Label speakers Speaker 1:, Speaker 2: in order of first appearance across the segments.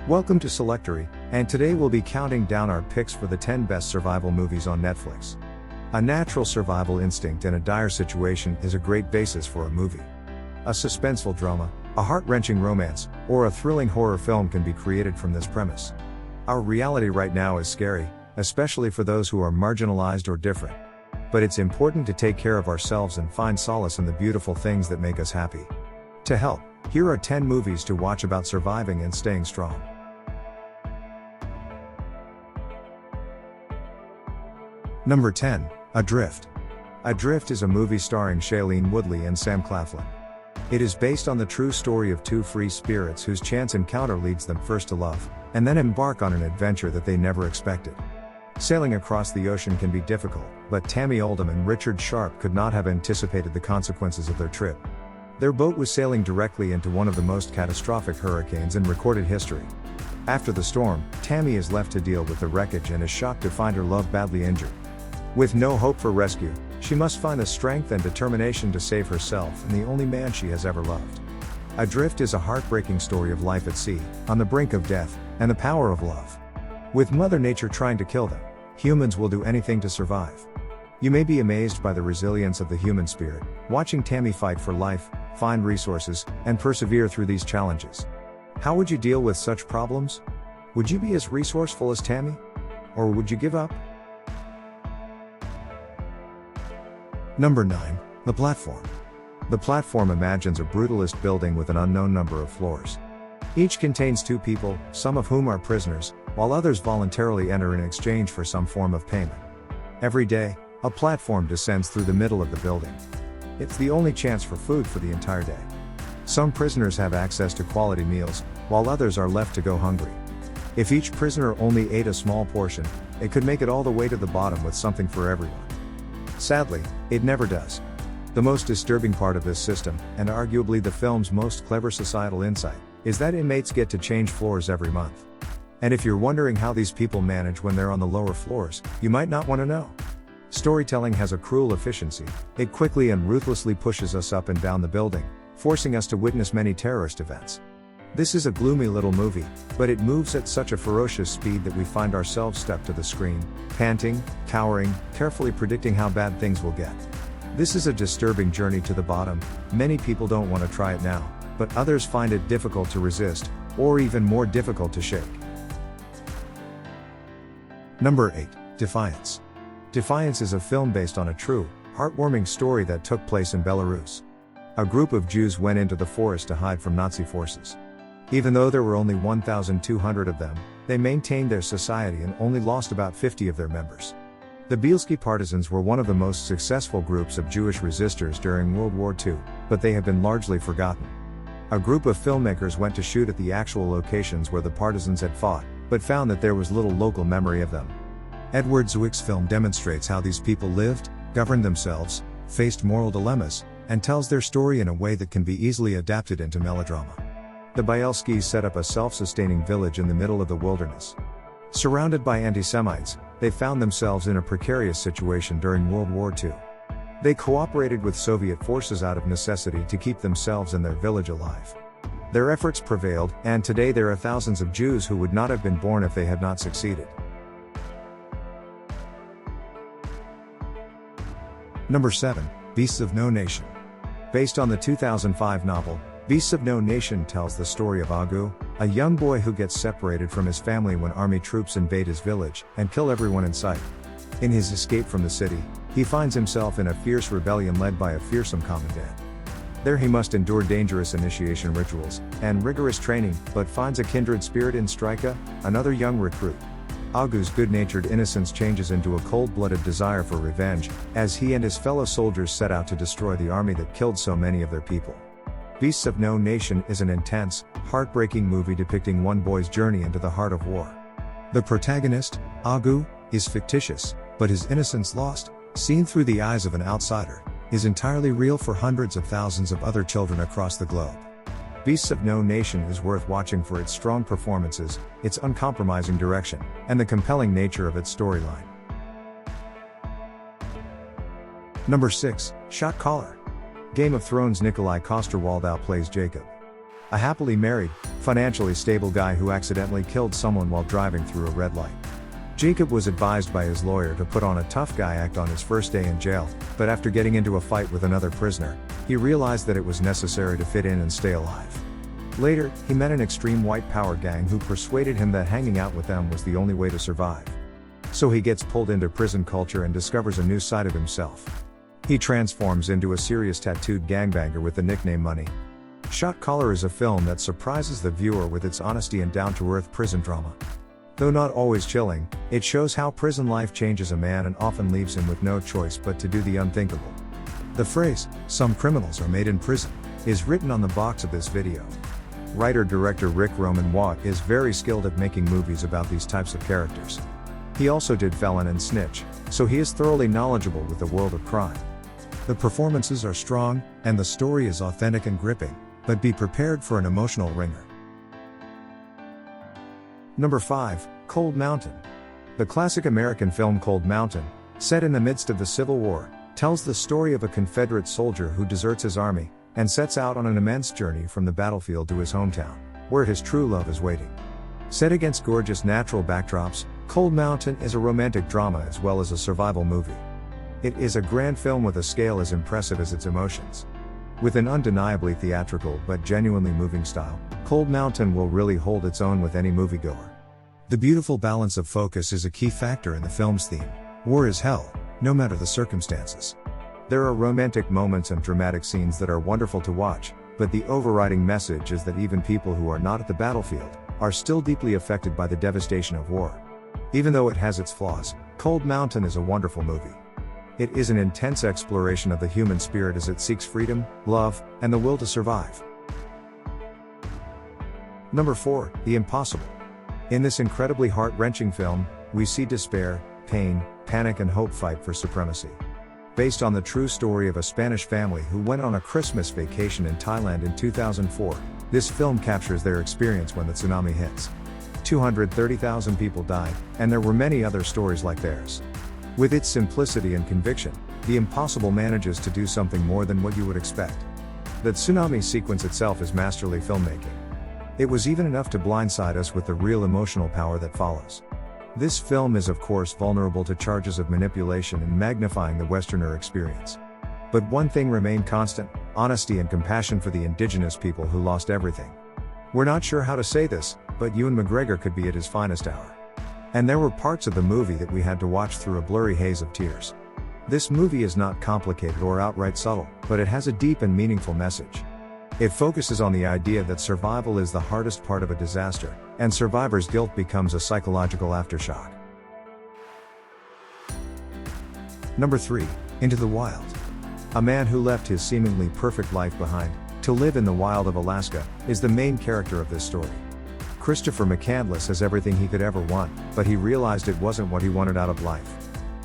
Speaker 1: Welcome to Selectory, and today we'll be counting down our picks for the 10 best survival movies on Netflix. A natural survival instinct in a dire situation is a great basis for a movie. A suspenseful drama, a heart-wrenching romance, or a thrilling horror film can be created from this premise. Our reality right now is scary, especially for those who are marginalized or different. But it's important to take care of ourselves and find solace in the beautiful things that make us happy. To help, here are 10 movies to watch about surviving and staying strong. Number 10, Adrift. Adrift is a movie starring Shailene Woodley and Sam Claflin. It is based on the true story of two free spirits whose chance encounter leads them first to love, and then embark on an adventure that they never expected. Sailing across the ocean can be difficult, but Tammy Oldham and Richard Sharp could not have anticipated the consequences of their trip. Their boat was sailing directly into one of the most catastrophic hurricanes in recorded history. After the storm, Tammy is left to deal with the wreckage and is shocked to find her love badly injured. With no hope for rescue, she must find the strength and determination to save herself and the only man she has ever loved. Adrift is a heartbreaking story of life at sea, on the brink of death, and the power of love. With Mother Nature trying to kill them, humans will do anything to survive. You may be amazed by the resilience of the human spirit, watching Tammy fight for life, find resources, and persevere through these challenges. How would you deal with such problems? Would you be as resourceful as Tammy? Or would you give up? Number 9, The Platform. The Platform imagines a brutalist building with an unknown number of floors. Each contains two people, some of whom are prisoners, while others voluntarily enter in exchange for some form of payment. Every day, a platform descends through the middle of the building. It's the only chance for food for the entire day. Some prisoners have access to quality meals, while others are left to go hungry. If each prisoner only ate a small portion, it could make it all the way to the bottom with something for everyone. Sadly, it never does. The most disturbing part of this system, and arguably the film's most clever societal insight, is that inmates get to change floors every month. And if you're wondering how these people manage when they're on the lower floors, you might not want to know. Storytelling has a cruel efficiency. It quickly and ruthlessly pushes us up and down the building, forcing us to witness many terrorist events. This is a gloomy little movie, but it moves at such a ferocious speed that we find ourselves stuck to the screen, panting, cowering, carefully predicting how bad things will get. This is a disturbing journey to the bottom. Many people don't want to try it now, but others find it difficult to resist, or even more difficult to shake. Number 8, Defiance. Defiance is a film based on a true, heartwarming story that took place in Belarus. A group of Jews went into the forest to hide from Nazi forces. Even though there were only 1,200 of them, they maintained their society and only lost about 50 of their members. The Bielski partisans were one of the most successful groups of Jewish resistors during World War II, but they have been largely forgotten. A group of filmmakers went to shoot at the actual locations where the partisans had fought, but found that there was little local memory of them. Edward Zwick's film demonstrates how these people lived, governed themselves, faced moral dilemmas, and tells their story in a way that can be easily adapted into melodrama. The Bielskis set up a self-sustaining village in the middle of the wilderness. Surrounded by anti-Semites, they found themselves in a precarious situation during World War II. They cooperated with Soviet forces out of necessity to keep themselves and their village alive. Their efforts prevailed, and today there are thousands of Jews who would not have been born if they had not succeeded. Number 7, Beasts of No Nation. Based on the 2005 novel, Beasts of No Nation tells the story of Agu, a young boy who gets separated from his family when army troops invade his village and kill everyone in sight. In his escape from the city, he finds himself in a fierce rebellion led by a fearsome commandant. There he must endure dangerous initiation rituals and rigorous training, but finds a kindred spirit in Strika, another young recruit. Agu's good-natured innocence changes into a cold-blooded desire for revenge, as he and his fellow soldiers set out to destroy the army that killed so many of their people. Beasts of No Nation is an intense, heartbreaking movie depicting one boy's journey into the heart of war. The protagonist, Agu, is fictitious, but his innocence lost, seen through the eyes of an outsider, is entirely real for hundreds of thousands of other children across the globe. Beasts of No Nation is worth watching for its strong performances, its uncompromising direction, and the compelling nature of its storyline. Number 6, Shot Caller. Game of Thrones' Nikolai Coster-Waldau plays Jacob. a happily married, financially stable guy who accidentally killed someone while driving through a red light. Jacob was advised by his lawyer to put on a tough guy act on his first day in jail, but after getting into a fight with another prisoner, he realized that it was necessary to fit in and stay alive. Later, he met an extreme white power gang who persuaded him that hanging out with them was the only way to survive. So he gets pulled into prison culture and discovers a new side of himself. He transforms into a serious tattooed gangbanger with the nickname Money. Shot Caller is a film that surprises the viewer with its honesty and down-to-earth prison drama. Though not always chilling, it shows how prison life changes a man and often leaves him with no choice but to do the unthinkable. The phrase, "some criminals are made in prison," is written on the box of this video. Writer-director Rick Roman Watt is very skilled at making movies about these types of characters. He also did Felon and Snitch, so he is thoroughly knowledgeable with the world of crime. The performances are strong, and the story is authentic and gripping, but be prepared for an emotional ringer. Number 5, Cold Mountain. The classic American film Cold Mountain, set in the midst of the Civil War, tells the story of a Confederate soldier who deserts his army, and sets out on an immense journey from the battlefield to his hometown, where his true love is waiting. Set against gorgeous natural backdrops, Cold Mountain is a romantic drama as well as a survival movie. It is a grand film with a scale as impressive as its emotions. With an undeniably theatrical but genuinely moving style, Cold Mountain will really hold its own with any moviegoer. The beautiful balance of focus is a key factor in the film's theme. War is hell, no matter the circumstances. There are romantic moments and dramatic scenes that are wonderful to watch, but the overriding message is that even people who are not at the battlefield are still deeply affected by the devastation of war. Even though it has its flaws, Cold Mountain is a wonderful movie. It is an intense exploration of the human spirit as it seeks freedom, love, and the will to survive. Number 4, The Impossible. In this incredibly heart-wrenching film, we see despair, pain, panic and hope fight for supremacy. Based on the true story of a Spanish family who went on a Christmas vacation in Thailand in 2004, this film captures their experience when the tsunami hits. 230,000 people died, and there were many other stories like theirs. With its simplicity and conviction, The Impossible manages to do something more than what you would expect. The tsunami sequence itself is masterly filmmaking. It was even enough to blindside us with the real emotional power that follows. This film is of course vulnerable to charges of manipulation and magnifying the Westerner experience. But one thing remained constant: honesty and compassion for the indigenous people who lost everything. We're not sure how to say this, but Ewan McGregor could be at his finest hour. And there were parts of the movie that we had to watch through a blurry haze of tears. This movie is not complicated or outright subtle, but it has a deep and meaningful message. It focuses on the idea that survival is the hardest part of a disaster, and survivor's guilt becomes a psychological aftershock. Number 3, Into the Wild. A man who left his seemingly perfect life behind, to live in the wild of Alaska, is the main character of this story. Christopher McCandless has everything he could ever want, but he realized it wasn't what he wanted out of life.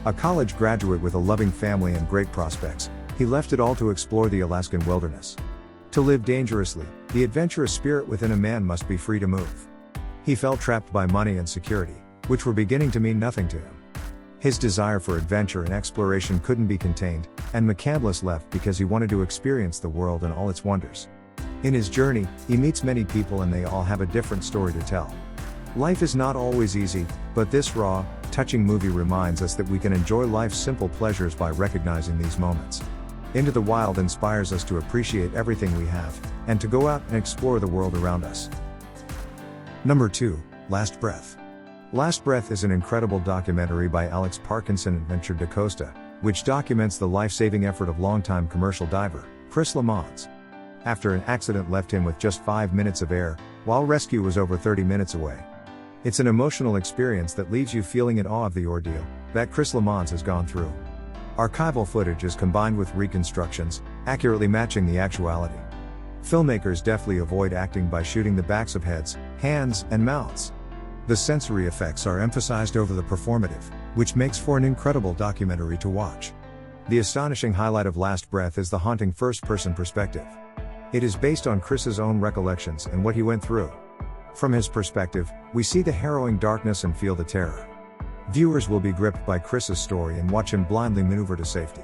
Speaker 1: A college graduate with a loving family and great prospects, he left it all to explore the Alaskan wilderness. To live dangerously, the adventurous spirit within a man must be free to move. He felt trapped by money and security, which were beginning to mean nothing to him. His desire for adventure and exploration couldn't be contained, and McCandless left because he wanted to experience the world and all its wonders. In his journey, he meets many people and they all have a different story to tell. Life is not always easy, but this raw, touching movie reminds us that we can enjoy life's simple pleasures by recognizing these moments. Into the Wild inspires us to appreciate everything we have, and to go out and explore the world around us. Number 2, Last Breath. Last Breath is an incredible documentary by Alex Parkinson and Venture DaCosta, which documents the life-saving effort of longtime commercial diver, Chris Lamons. After an accident left him with just 5 minutes of air, while rescue was over 30 minutes away. It's an emotional experience that leaves you feeling in awe of the ordeal that Chris Lamons has gone through. Archival footage is combined with reconstructions, accurately matching the actuality. Filmmakers deftly avoid acting by shooting the backs of heads, hands, and mouths. The sensory effects are emphasized over the performative, which makes for an incredible documentary to watch. The astonishing highlight of Last Breath is the haunting first-person perspective. It is based on Chris's own recollections and what he went through. From his perspective, we see the harrowing darkness and feel the terror. Viewers will be gripped by Chris's story and watch him blindly maneuver to safety.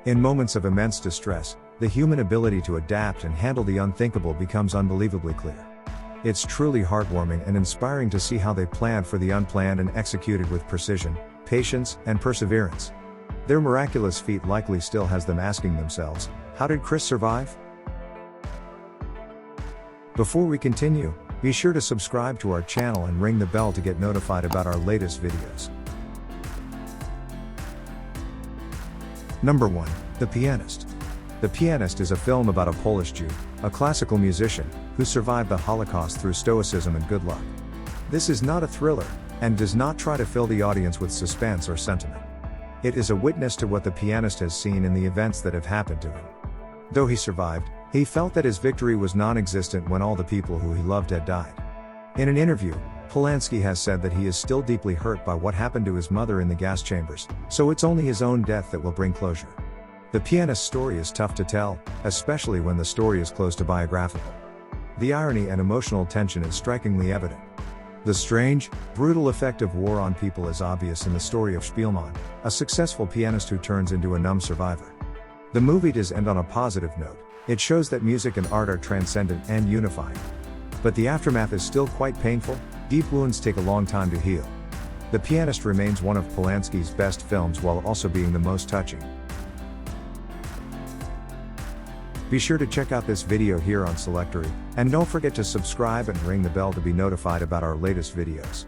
Speaker 1: In moments of immense distress, the human ability to adapt and handle the unthinkable becomes unbelievably clear. It's truly heartwarming and inspiring to see how they planned for the unplanned and executed with precision, patience, and perseverance. Their miraculous feat likely still has them asking themselves, how did Chris survive? Before we continue, be sure to subscribe to our channel and ring the bell to get notified about our latest videos. Number 1. The Pianist. The Pianist is a film about a Polish Jew, a classical musician, who survived the Holocaust through stoicism and good luck. This is not a thriller, and does not try to fill the audience with suspense or sentiment. It is a witness to what the pianist has seen in the events that have happened to him. Though he survived, he felt that his victory was non-existent when all the people who he loved had died. In an interview, Polanski has said that he is still deeply hurt by what happened to his mother in the gas chambers, so it's only his own death that will bring closure. The Pianist's story is tough to tell, especially when the story is close to biographical. The irony and emotional tension is strikingly evident. The strange, brutal effect of war on people is obvious in the story of Spielmann, a successful pianist who turns into a numb survivor. The movie does end on a positive note. It shows that music and art are transcendent and unifying. But the aftermath is still quite painful. Deep wounds take a long time to heal. The Pianist remains one of Polanski's best films while also being the most touching. Be sure to check out this video here on Selectory, and don't forget to subscribe and ring the bell to be notified about our latest videos.